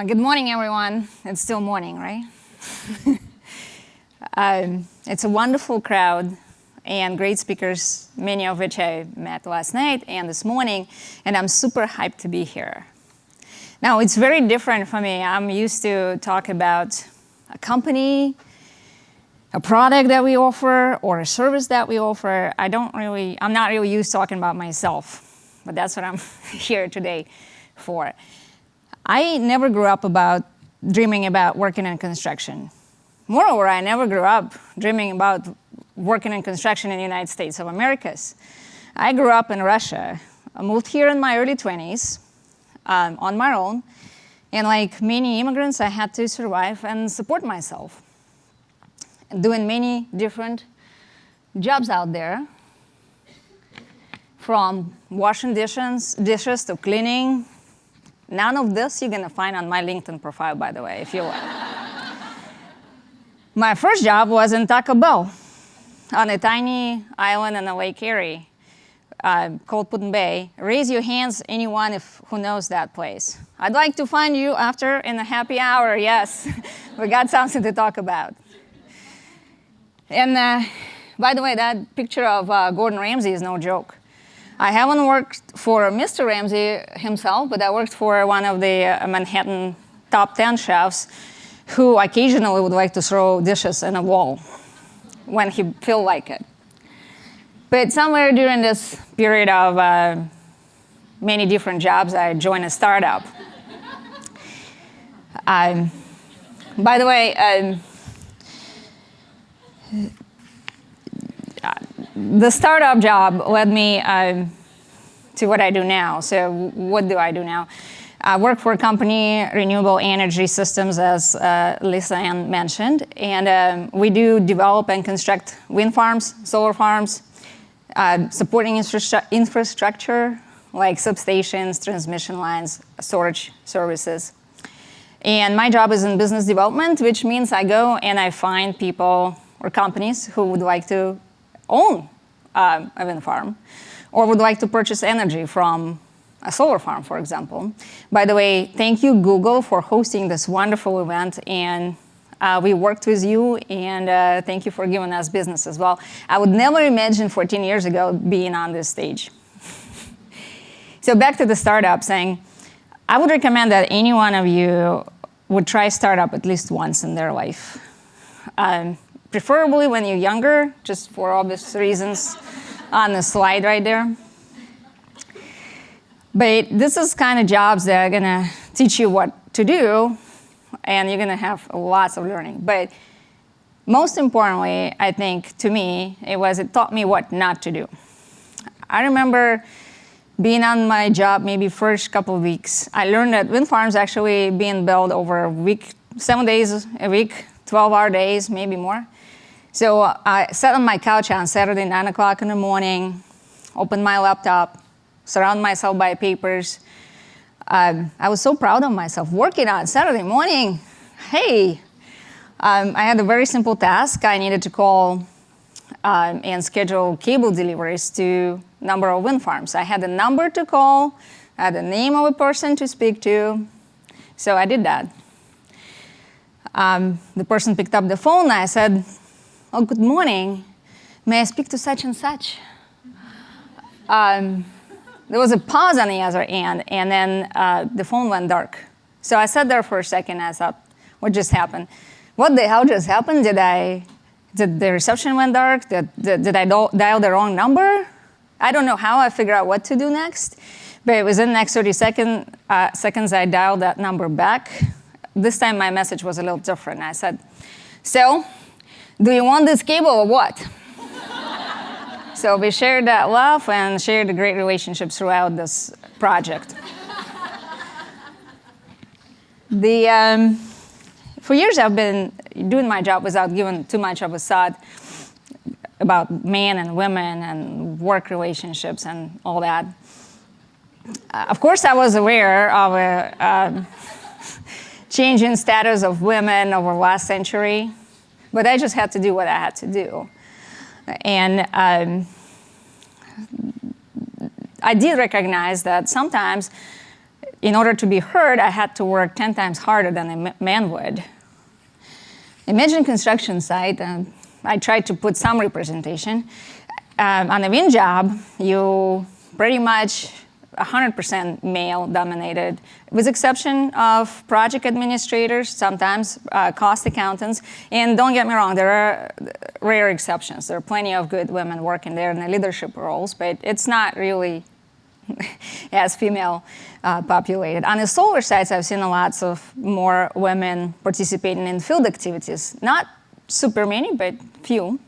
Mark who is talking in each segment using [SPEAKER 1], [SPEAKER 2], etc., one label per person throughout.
[SPEAKER 1] Good morning, everyone. It's still morning, right? It's a wonderful crowd and great speakers, many of which I met last night and this morning, and I'm super hyped to be here. Now, it's very different for me. I'm used to talk about a company, a product that we offer, or a service that we offer. I'm not really used to talking about myself, but that's what I'm here today for. I never grew up dreaming about working in construction. Moreover, I never grew up dreaming about working in construction in the United States of Americas. I grew up in Russia. I moved here in my early 20s on my own. And like many immigrants, I had to survive and support myself, doing many different jobs out there, from washing dishes to cleaning. None of this you're going to find on my LinkedIn profile, by the way, if you want. My first job was in Taco Bell on a tiny island in the Lake Erie called Put-in Bay. Raise your hands, anyone who knows that place. I'd like to find you after in a happy hour. Yes, we got something to talk about. And by the way, that picture of Gordon Ramsay is no joke. I haven't worked for Mr. Ramsay himself, but I worked for one of the Manhattan top 10 chefs who occasionally would like to throw dishes in a wall when he felt like it. But somewhere during this period of many different jobs, I joined a startup. By the way, the startup job led me to what I do now. So what do I do now? I work for a company, Renewable Energy Systems, as Lisa Ann mentioned. And we do develop and construct wind farms, solar farms, supporting infrastructure like substations, transmission lines, storage services. And my job is in business development, which means I go and I find people or companies who would like to own a wind farm or would like to purchase energy from a solar farm, for example. By the way, thank you, Google, for hosting this wonderful event. And we worked with you, and thank you for giving us business as well. I would never imagine 14 years ago being on this stage. So back to the startup saying, I would recommend that any one of you would try startup at least once in their life. Preferably when you're younger, just for obvious reasons on the slide right there. But this is kind of jobs that are going to teach you what to do, and you're going to have lots of learning. But most importantly, I think, to me, it taught me what not to do. I remember being on my job maybe first couple of weeks. I learned that wind farms actually being built over a week, 7 days a week, 12-hour days, maybe more. So I sat on my couch on Saturday, 9 o'clock in the morning, opened my laptop, surround myself by papers. I was so proud of myself working on Saturday morning. Hey, I had a very simple task. I needed to call and schedule cable deliveries to a number of wind farms. I had a number to call, I had the name of a person to speak to, so I did that. The person picked up the phone. I said, "Oh, good morning. May I speak to such and such?" There was a pause on the other end, and then the phone went dark. So I sat there for a second. I thought, what just happened? What the hell just happened? Did the reception went dark? Did I dial the wrong number? I don't know how I figured out what to do next, but within the next 30 seconds, I dialed that number back. This time, my message was a little different. I said, "So, do you want this cable or what?" So we shared that laugh and shared a great relationship throughout this project. For years, I've been doing my job without giving too much of a thought about men and women and work relationships and all that. Of course, I was aware of a change in status of women over the last century, but I just had to do what I had to do. And I did recognize that sometimes in order to be heard, I had to work 10 times harder than a man would. Imagine construction site. I tried to put some representation. On a wind job, you pretty much 100% male-dominated, with exception of project administrators, sometimes cost accountants. And don't get me wrong, there are rare exceptions. There are plenty of good women working there in the leadership roles, but it's not really as female populated. On the solar sites, I've seen lots of more women participating in field activities. Not super many, but few.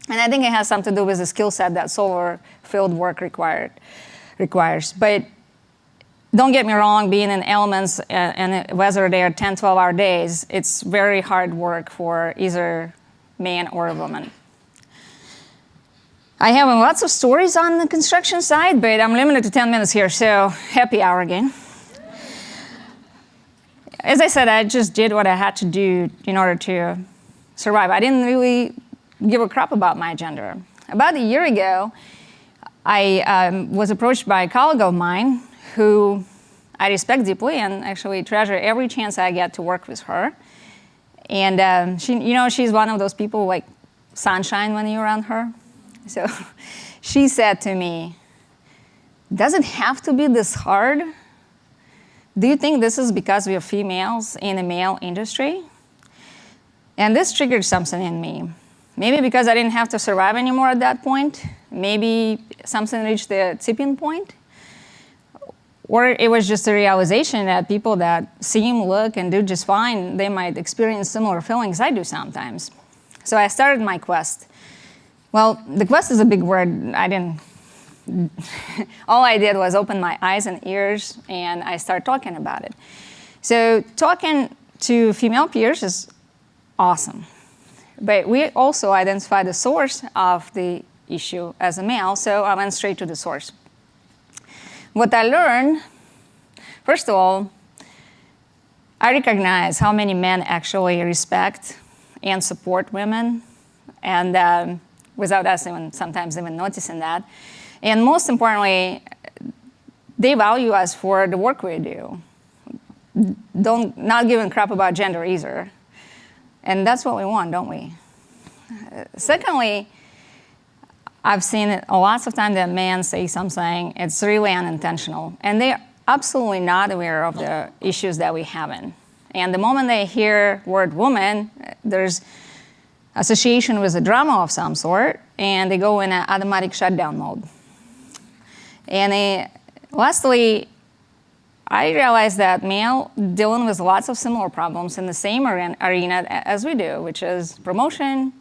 [SPEAKER 1] And I think it has something to do with the skill set that solar field work requires. But don't get me wrong, being in elements and whether they are 10, 12-hour days, it's very hard work for either man or a woman. I have lots of stories on the construction side, but I'm limited to 10 minutes here, so happy hour again. As I said, I just did what I had to do in order to survive. I didn't really give a crap about my gender. About a year ago, I was approached by a colleague of mine who I respect deeply and actually treasure every chance I get to work with her. And she's one of those people like sunshine when you're around her. So she said to me, "Does it have to be this hard? Do you think this is because we are females in the male industry?" And this triggered something in me. Maybe because I didn't have to survive anymore at that point. Maybe something reached the tipping point. Or it was just a realization that people that seem, look, and do just fine, they might experience similar feelings I do sometimes. So I started my quest. Well, the quest is a big word. All I did was open my eyes and ears, and I started talking about it. So talking to female peers is awesome. But we also identified the source of the issue as a male, so I went straight to the source. What I learned, first of all, I recognize how many men actually respect and support women, and without us sometimes even noticing that. And most importantly, they value us for the work we do. Not giving crap about gender either. And that's what we want, don't we? Secondly, I've seen it lots of times that men say something, it's really unintentional. And they're absolutely not aware of the issues that we have in. And the moment they hear word woman, there's association with a drama of some sort, and they go in an automatic shutdown mode. And lastly, I realized that male dealing with lots of similar problems in the same arena as we do, which is promotion,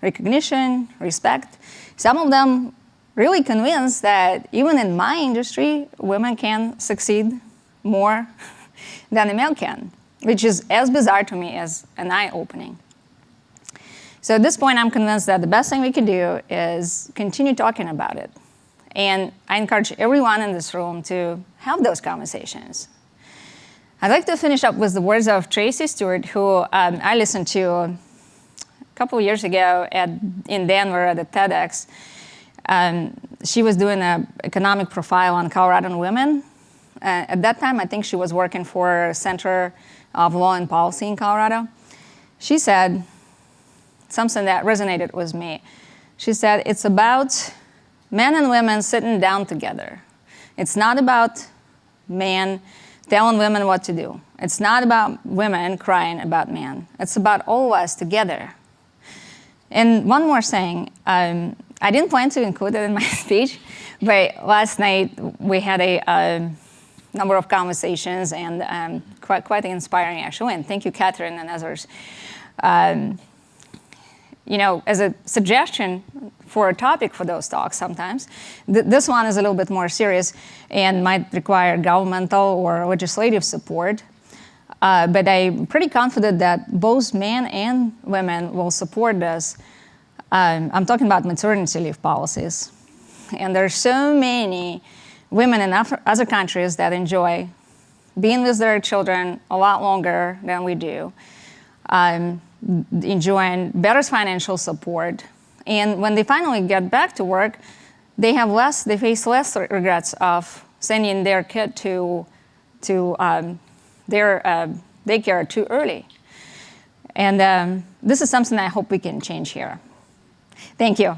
[SPEAKER 1] recognition, respect. Some of them really convinced that even in my industry, women can succeed more than a male can, which is as bizarre to me as an eye-opening. So at this point, I'm convinced that the best thing we can do is continue talking about it. And I encourage everyone in this room to have those conversations. I'd like to finish up with the words of Tracy Stewart, who I listened to a couple of years ago in Denver at the TEDx. She was doing an economic profile on Coloradoan women. At that time, I think she was working for Center of Law and Policy in Colorado. She said something that resonated with me. She said, "It's about men and women sitting down together. It's not about men telling women what to do. It's not about women crying about men. It's about all of us together." And one more thing, I didn't plan to include it in my speech, but last night we had a number of conversations and quite inspiring actually, and thank you, Catherine and others. As a suggestion for a topic for those talks sometimes, this one is a little bit more serious and might require governmental or legislative support. But I'm pretty confident that both men and women will support this. I'm talking about maternity leave policies. And there are so many women in other countries that enjoy being with their children a lot longer than we do, enjoying better financial support. And when they finally get back to work, they face less regrets of sending their kid to to their daycare too early. And this is something I hope we can change here. Thank you.